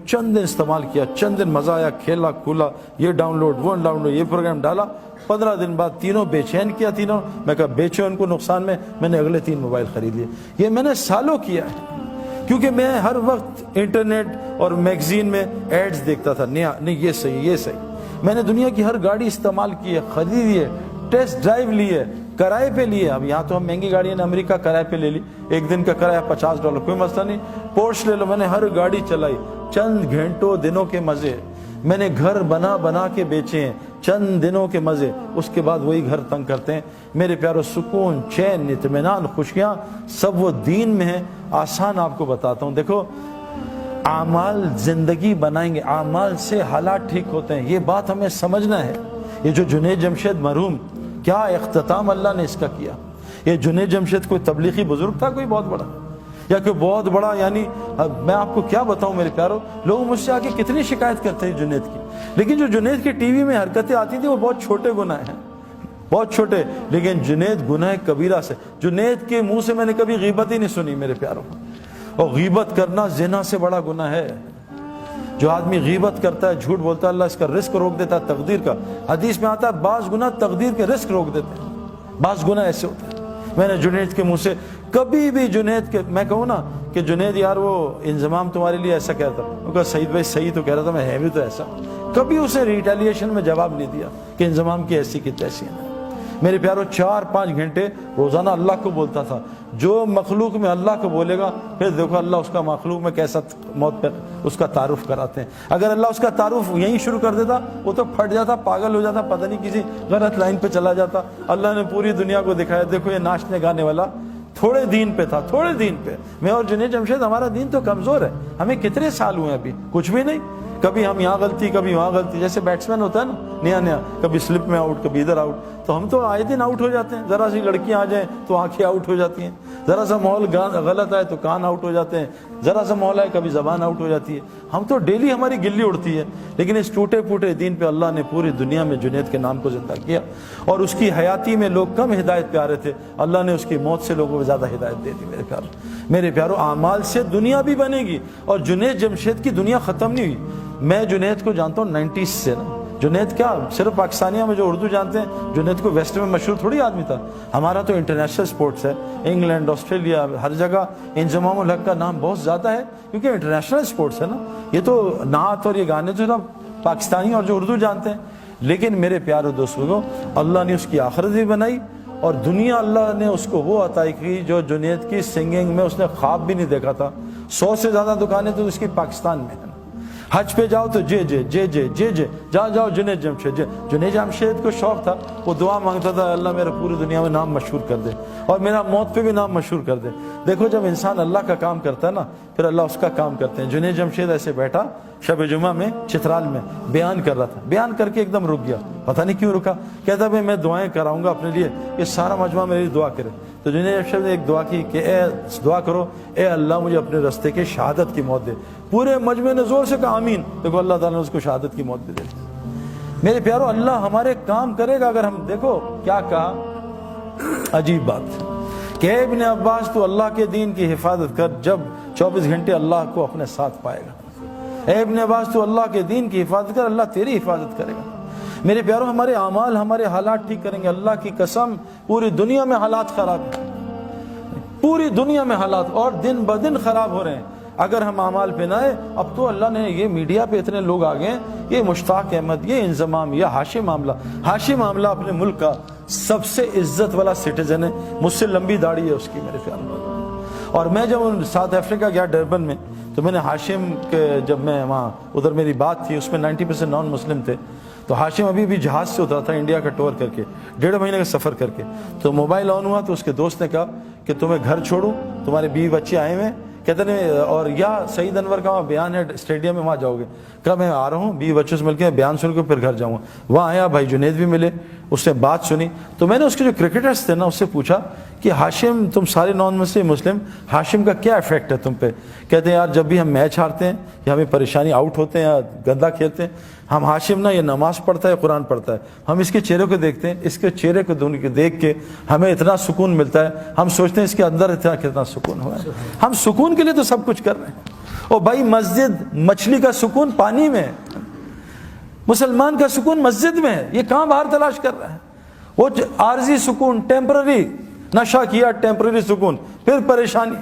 چند دن استعمال کیا, چند دن مزہ آیا, کھیلا کھولا, یہ ڈاؤن لوڈ وہ ڈاؤن لوڈ, یہ پروگرام ڈالا. 15 دن بعد تینوں بے چین کیا. تینوں میں کہا بیچو ان کو نقصان میں نے اگلے 3 موبائل خرید لیے. یہ میں نے سالوں کیا ہے, کیونکہ میں ہر وقت انٹرنیٹ اور میگزین میں ایڈز دیکھتا تھا. نہیں یہ صحیح, یہ صحیح. میں نے دنیا کی ہر گاڑی استعمال کی ہے, خریدی ہے, ٹیسٹ ڈرائیو لی ہے, کرائے پہ لیے. اب یہاں تو ہم مہنگی گاڑیاں نے امریکہ کرائے پہ لے لی, 1 دن کا کرایہ $50, کوئی مسئلہ نہیں. پورش لے لو, میں نے ہر گاڑی چلائی. چند گھنٹوں دنوں کے مزے. میں نے گھر بنا کے بیچے ہیں, چند دنوں کے مزے. اس کے بعد وہی گھر تنگ کرتے ہیں. میرے پیارو, سکون, چین, اطمینان, خوشیاں سب وہ دین میں ہیں. آسان آپ کو بتاتا ہوں. دیکھو, اعمال زندگی بنائیں گے, اعمال سے حالات ٹھیک ہوتے ہیں. یہ بات ہمیں سمجھنا ہے. یہ جو جنید جمشید مرحوم, کیا اختتام اللہ نے اس کا کیا. یہ جنید جمشید کوئی تبلیغی بزرگ تھا کوئی بہت بڑا, یا کوئی بہت بڑا, یعنی میں آپ کو کیا بتاؤں میرے پیارو. لوگ مجھ سے آ کے کتنی شکایت کرتے ہیں جنید کی, لیکن جو جنید کی ٹی وی میں حرکتیں آتی تھی وہ بہت چھوٹے گناہ ہیں, بہت چھوٹے. لیکن جنید گناہ کبیرہ سے, جنید کے منہ سے میں نے کبھی غیبت ہی نہیں سنی میرے پیارو. اور غیبت کرنا زنا سے بڑا گناہ ہے. جو آدمی غیبت کرتا ہے, جھوٹ بولتا ہے, اللہ اس کا رزق روک دیتا ہے, تقدیر کا. حدیث میں آتا ہے بعض گناہ تقدیر کے رزق روک دیتے ہیں, بعض گناہ ایسے ہوتے ہیں. میں نے جنید کے منہ سے کبھی بھی, جنید کے میں کہوں نا کہ جنید یار وہ انضمام تمہارے لیے ایسا کہہ رہا تھا, وہ کہا سعید بھائی صحیح تو کہہ رہا تھا, میں ہے بھی تو ایسا. کبھی اسے ریٹیلیشن میں جواب نہیں دیا کہ انضمام کی ایسی کی تیسی ہے. میرے پیارو, 4-5 گھنٹے روزانہ اللہ کو بولتا تھا. جو مخلوق میں اللہ کو بولے گا, پھر دیکھو اللہ اس کا مخلوق میں کیسا موت پر اس کا تعارف کراتے ہیں. اگر اللہ اس کا تعارف یہیں شروع کر دیتا, وہ تو پھٹ جاتا, پاگل ہو جاتا, پتہ نہیں کسی غلط لائن پہ چلا جاتا. اللہ نے پوری دنیا کو دکھایا, دیکھو یہ ناچنے گانے والا تھوڑے دین پہ تھا, تھوڑے دین پہ. میں اور جنید جمشید, ہمارا دین تو کمزور ہے. ہمیں کتنے سال ہوئے ابھی, کچھ بھی نہیں. کبھی ہم یہاں غلطی, کبھی وہاں غلطی. جیسے بیٹسمین ہوتا ہے نا, نیا کبھی سلپ میں آؤٹ, کبھی ادھر آؤٹ. تو ہم تو آئے دن آؤٹ ہو جاتے ہیں. ذرا سی لڑکیاں آ جائیں تو آنکھیں آؤٹ ہو جاتی ہیں, ذرا سا ماحول غلط آئے تو کان آؤٹ ہو جاتے ہیں, ذرا سا ماحول آئے کبھی زبان آؤٹ ہو جاتی ہے. ہم تو ڈیلی ہماری گلی اڑتی ہے. لیکن اس ٹوٹے پھوٹے دین پہ اللہ نے پوری دنیا میں جنید کے نام کو زندہ کیا. اور اس کی حیاتی میں لوگ کم ہدایت پہ آ رہے تھے, اللہ نے اس کی موت سے لوگوں کو زیادہ ہدایت دے دی. میرے پیارو, اعمال سے دنیا بھی بنے گی. اور جنید جمشید کی دنیا ختم نہیں ہوئی. میں جنید کو جانتا ہوں 90s سے نا. جنید کیا صرف پاکستانیہ میں جو اردو جانتے ہیں, جنید کو ویسٹ میں مشہور تھوڑی آدمی تھا. ہمارا تو انٹرنیشنل سپورٹس ہے, انگلینڈ, آسٹریلیا, ہر جگہ انضمام الحق کا نام بہت زیادہ ہے, کیونکہ انٹرنیشنل سپورٹس ہے نا. یہ تو نعت اور یہ گانے تو سب پاکستانی اور جو اردو جانتے ہیں. لیکن میرے پیارے دوستوں, اللہ نے اس کی آخرت بھی بنائی, اور دنیا اللہ نے اس کو وہ عطا کی جو جنید کی سنگنگ میں اس نے خواب بھی نہیں دیکھا تھا. 100 سے زیادہ دکانیں تو اس کی پاکستان میں ہیں. حج پہ جاؤ تو جے جاؤ جنید جمشید. جنید جمشید کو شوق تھا, وہ دعا مانگتا تھا, اللہ میرا پوری دنیا میں نام مشہور کر دے, اور میرا موت پہ بھی نام مشہور کر دے. دیکھو, جب انسان اللہ کا کام کرتا ہے نا, پھر اللہ اس کا کام کرتے ہیں. جنید جمشید ایسے بیٹھا شب جمعہ میں چترال میں بیان کر رہا تھا. بیان کر کے ایک دم رک گیا, پتہ نہیں کیوں رکا. کہتا بھائی میں دعائیں کراؤں گا اپنے لیے, یہ سارا مجمع میری دعا کرے. تو جنید جمشید نے ایک دعا کی کہ اے دعا کرو, اے اللہ مجھے اپنے رستے کے شہادت کی موت دے. پورے مجمع نے زور سے کہا آمین. دیکھو اللہ تعالیٰ نے اس کو شہادت کی موت بھی دے دی. میرے پیارو, اللہ ہمارے کام کرے گا اگر ہم, دیکھو کیا کہا, عجیب بات کہ اے ابن عباس تو اللہ کے دین کی حفاظت کر, جب 24 گھنٹے اللہ کو اپنے ساتھ پائے گا. اے ابن عباس تو اللہ کے دین کی حفاظت کر, اللہ تیری حفاظت کرے گا. میرے پیارو, ہمارے اعمال ہمارے حالات ٹھیک کریں گے. اللہ کی قسم, پوری دنیا میں حالات خراب ہیں, پوری دنیا میں حالات, اور دن بدن خراب ہو رہے ہیں اگر ہم اعمال پہ نہ آئے. اب تو اللہ نے یہ میڈیا پہ اتنے لوگ آ گئے ہیں, یہ مشتاق احمد, یہ انضمام, یہ ہاشم معاملہ. ہاشم معاملہ اپنے ملک کا سب سے عزت والا سٹیزن ہے, مجھ سے لمبی داڑھی ہے اس کی میرے پیارو. اور میں جب ساؤتھ افریقہ گیا ڈربن میں, تو میں نے ہاشم کے, جب میں وہاں ادھر میری بات تھی, اس میں 90% نان مسلم تھے. تو ہاشم ابھی بھی جہاز سے اترا تھا انڈیا کا ٹور کر کے, 1.5 مہینے کا سفر کر کے. تو موبائل آن ہوا تو اس کے دوست نے کہا کہ تمہیں گھر چھوڑوں, تمہارے بیوی بچے آئے ہوئے. کہتے ہیں اور یا سعید انور کا وہاں بیان ہے اسٹیڈیم میں, وہاں جاؤ گے. کہا میں آ رہا ہوں, 20 بچوں سے مل کے بیان سن کے پھر گھر جاؤں گا. وہاں آیا, بھائی جنید بھی ملے, اس نے بات سنی. تو میں نے اس کے جو کرکٹرز تھے نا, اس سے پوچھا کہ ہاشم, تم سارے نان مسلم, ہاشم کا کیا افیکٹ ہے تم پہ؟ کہتے ہیں یار جب بھی ہم میچ ہارتے ہیں یا ہمیں پریشانی, آؤٹ ہوتے ہیں یا گندا کھیلتے ہیں, ہم ہاشم نا یہ نماز پڑھتا ہے, قرآن پڑھتا ہے, ہم اس کے چہرے کو دیکھتے ہیں, اس کے چہرے کو دیکھ کے ہمیں اتنا سکون ملتا ہے, ہم سوچتے ہیں اس کے اندر اتنا کتنا سکون ہوا ہے. ہم سکون کے لیے تو سب کچھ کر رہے ہیں. او بھائی مسجد مچھلی کا سکون پانی میں، مسلمان کا سکون مسجد میں ہے، یہ کہاں باہر تلاش کر رہا ہے؟ وہ عارضی سکون، ٹیمپرری، نشہ کیا ٹیمپرری سکون، پھر پریشانی،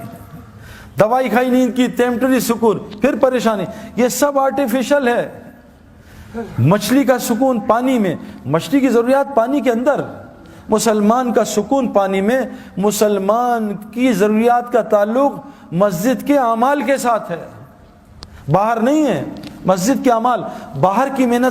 دوائی کھائی نیند کی ٹیمپرری سکون، پھر پریشانی، یہ سب آرٹیفیشل ہے۔ مچھلی کا سکون پانی میں، مچھلی کی ضروریات پانی کے اندر، مسلمان کا سکون پانی میں۔ مسلمان کی ضروریات کا تعلق مسجد کے اعمال کے ساتھ ہے، باہر نہیں ہے۔ مسجد کے اعمال، باہر کی محنت